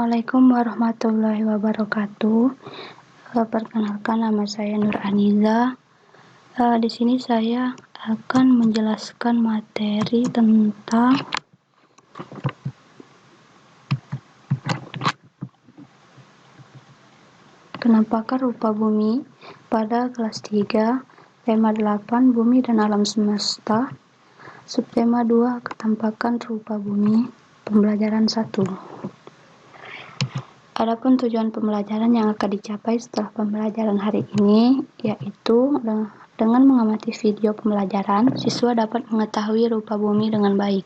Assalamualaikum warahmatullahi wabarakatuh. Perkenalkan, nama saya Nur Aniza. Di sini saya akan menjelaskan materi tentang kenampakan rupa bumi pada kelas 3, tema 8, bumi dan alam semesta, subtema 2, kenampakan rupa bumi, pembelajaran 1. Adapun tujuan pembelajaran yang akan dicapai setelah pembelajaran hari ini, yaitu dengan mengamati video pembelajaran, siswa dapat mengetahui rupa bumi dengan baik.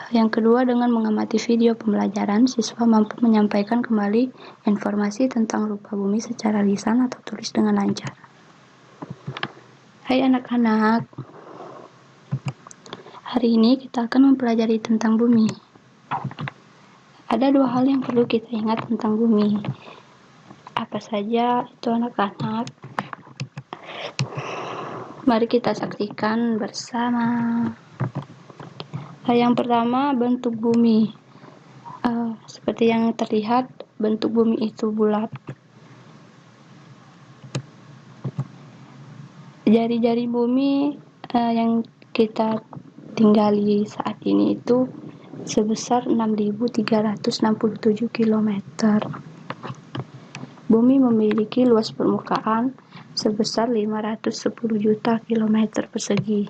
Yang kedua, dengan mengamati video pembelajaran, siswa mampu menyampaikan kembali informasi tentang rupa bumi secara lisan atau tulis dengan lancar. Hai anak-anak, hari ini kita akan mempelajari tentang bumi. Ada dua hal yang perlu kita ingat tentang bumi. Apa saja itu anak-anak? Mari kita saksikan bersama. Yang pertama, bentuk bumi. Seperti yang terlihat, bentuk bumi itu bulat. Jari-jari bumi yang kita tinggali saat ini itu sebesar 6.367 km. Bumi memiliki luas permukaan sebesar 510 juta km persegi.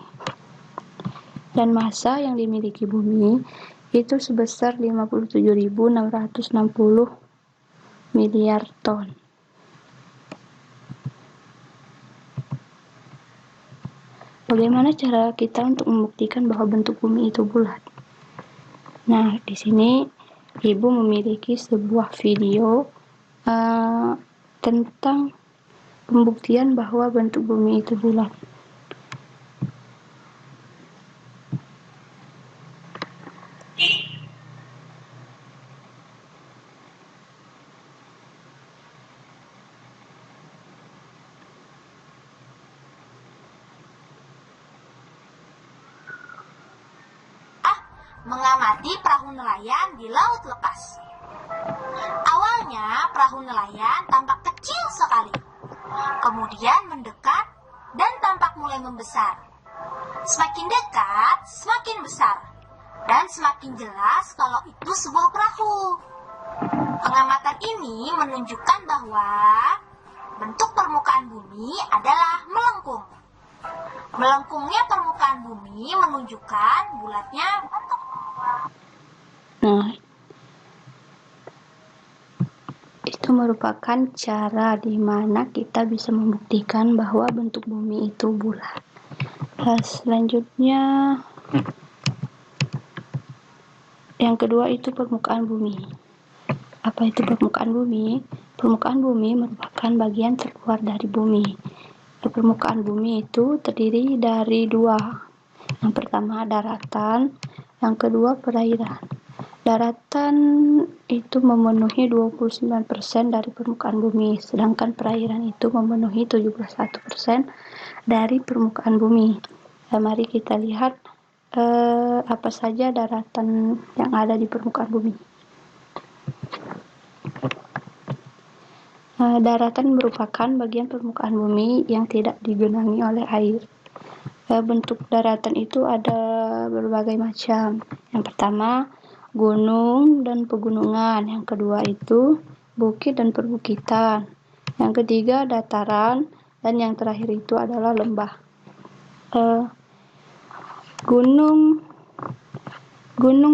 Dan massa yang dimiliki bumi itu sebesar 57.660 miliar ton. Bagaimana cara kita untuk membuktikan bahwa bentuk bumi itu bulat? Nah, di sini Ibu memiliki sebuah video tentang pembuktian bahwa bentuk bumi itu bulat. Mengamati perahu nelayan di laut lepas. Awalnya perahu nelayan tampak kecil sekali, kemudian mendekat dan tampak mulai membesar. Semakin dekat, semakin besar, dan semakin jelas kalau itu sebuah perahu. Pengamatan ini menunjukkan bahwa bentuk permukaan bumi adalah melengkung. Melengkungnya permukaan bumi menunjukkan bulatnya bentuk. Nah, itu merupakan cara di mana kita bisa membuktikan bahwa bentuk bumi itu bulat. Selanjutnya, yang kedua itu permukaan bumi. Apa itu permukaan bumi? Permukaan bumi merupakan bagian terluar dari bumi. Permukaan bumi itu terdiri dari dua. Yang pertama daratan, yang kedua perairan. Daratan itu memenuhi 29% dari permukaan bumi, sedangkan perairan itu memenuhi 71% dari permukaan bumi. Mari kita lihat apa saja daratan yang ada di permukaan bumi. Daratan merupakan bagian permukaan bumi yang tidak digenangi oleh air. Bentuk daratan itu ada berbagai macam. Yang pertama, gunung dan pegunungan. Yang kedua itu bukit dan perbukitan. Yang ketiga, dataran. Dan yang terakhir itu adalah lembah. Gunung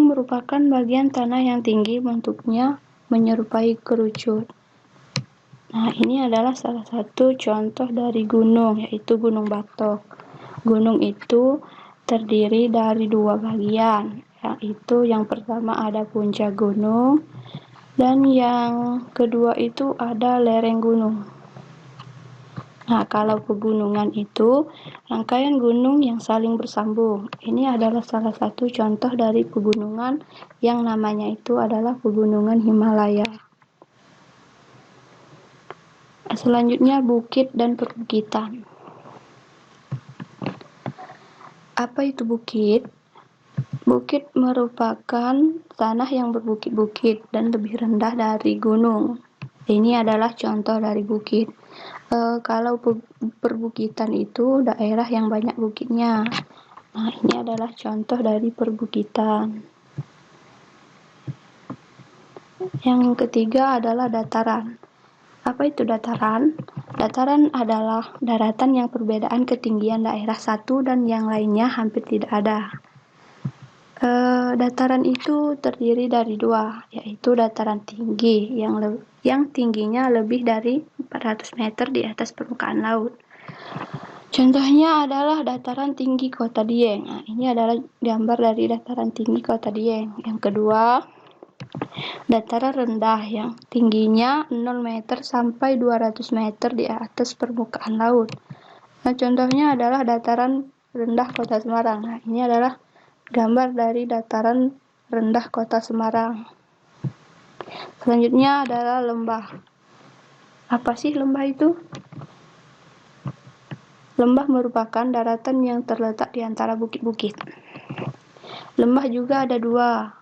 merupakan bagian tanah yang tinggi, bentuknya menyerupai kerucut. Nah, ini adalah salah satu contoh dari gunung, yaitu Gunung Batok. Gunung itu terdiri dari dua bagian, yaitu yang pertama ada puncak gunung, dan yang kedua itu ada lereng gunung. Nah, kalau pegunungan itu rangkaian gunung yang saling bersambung. Ini adalah salah satu contoh dari pegunungan yang namanya itu adalah pegunungan Himalaya. Selanjutnya bukit dan perbukitan. Apa itu bukit? Bukit merupakan tanah yang berbukit-bukit dan lebih rendah dari gunung. Ini adalah contoh dari bukit. Kalau perbukitan itu daerah yang banyak bukitnya. Nah, ini adalah contoh dari perbukitan. Yang ketiga adalah dataran. Apa itu dataran? Dataran adalah daratan yang perbedaan ketinggian daerah satu dan yang lainnya hampir tidak ada. Dataran itu terdiri dari dua, yaitu dataran tinggi yang tingginya lebih dari 400 meter di atas permukaan laut. Contohnya adalah dataran tinggi Kota Dieng. Nah, ini adalah gambar dari dataran tinggi Kota Dieng. Yang kedua, dataran rendah yang tingginya 0 meter sampai 200 meter di atas permukaan laut. Nah, contohnya adalah dataran rendah Kota Semarang. Nah, ini adalah gambar dari dataran rendah Kota Semarang. Selanjutnya adalah lembah. Apa sih lembah itu? Lembah merupakan daratan yang terletak di antara bukit-bukit. Lembah juga ada dua.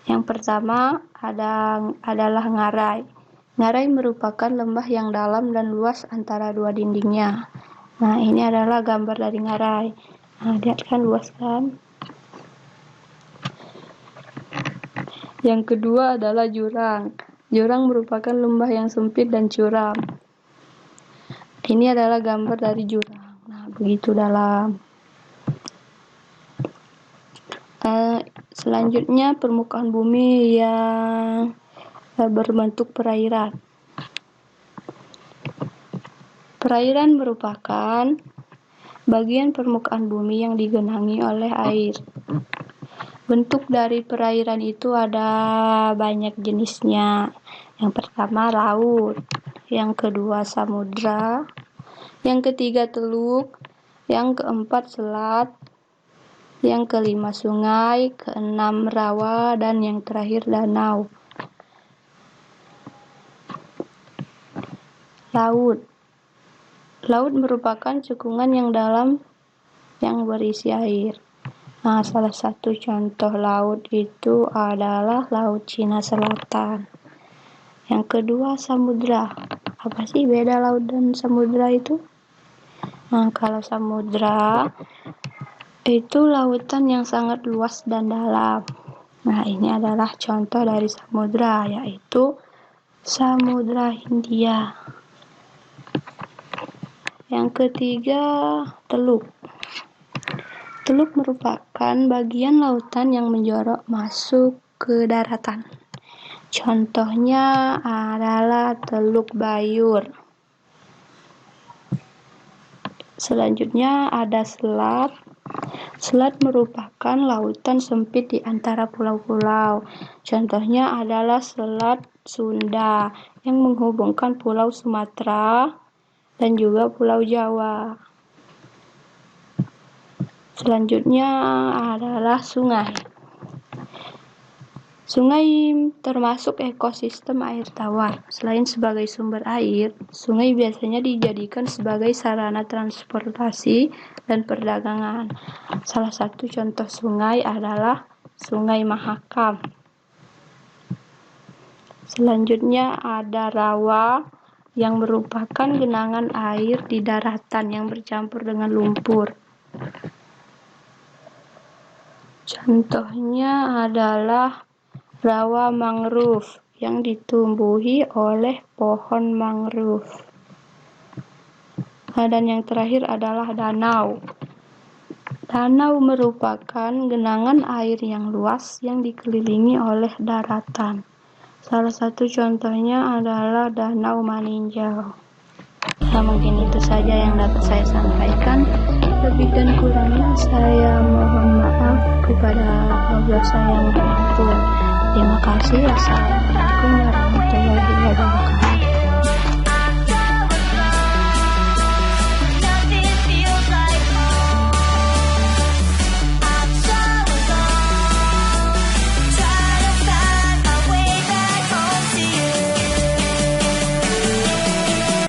Yang pertama adalah ngarai. Ngarai merupakan lembah yang dalam dan luas antara dua dindingnya. Nah, ini adalah gambar dari ngarai. Nah, lihat kan, luas kan? Yang kedua adalah jurang. Jurang merupakan lembah yang sempit dan curam. Ini adalah gambar dari jurang. Nah, begitu dalam. Selanjutnya permukaan bumi yang berbentuk perairan. Perairan merupakan bagian permukaan bumi yang digenangi oleh air. Bentuk dari perairan itu ada banyak jenisnya. Yang pertama laut, yang kedua samudra, yang ketiga teluk, yang keempat selat, yang kelima sungai, keenam rawa, dan yang terakhir danau. Laut merupakan cekungan yang dalam yang berisi air. Nah, salah satu contoh laut itu adalah Laut Cina Selatan. Yang kedua samudra. Apa sih beda laut dan samudra itu? Nah, kalau samudra itu lautan yang sangat luas dan dalam. Nah, ini adalah contoh dari samudra, yaitu Samudra Hindia. Yang ketiga, teluk. Teluk merupakan bagian lautan yang menjorok masuk ke daratan. Contohnya adalah Teluk Bayur. Selanjutnya ada selat. Selat merupakan lautan sempit di antara pulau-pulau. Contohnya adalah Selat Sunda yang menghubungkan Pulau Sumatera dan juga Pulau Jawa. Selanjutnya adalah sungai. Sungai termasuk ekosistem air tawar. Selain sebagai sumber air, sungai biasanya dijadikan sebagai sarana transportasi dan perdagangan. Salah satu contoh sungai adalah Sungai Mahakam. Selanjutnya ada rawa yang merupakan genangan air di daratan yang bercampur dengan lumpur. Contohnya adalah rawa mangrove yang ditumbuhi oleh pohon mangrove. Dan yang terakhir adalah danau. Danau merupakan genangan air yang luas yang dikelilingi oleh daratan. Salah satu contohnya adalah Danau Maninjau. Nah, mungkin itu saja yang dapat saya sampaikan. Lebih dan kurangnya saya mohon maaf kepada Allah saya yang Maha Ampun. Terima kasih. Assalamualaikum warahmatullahi wabarakatuh.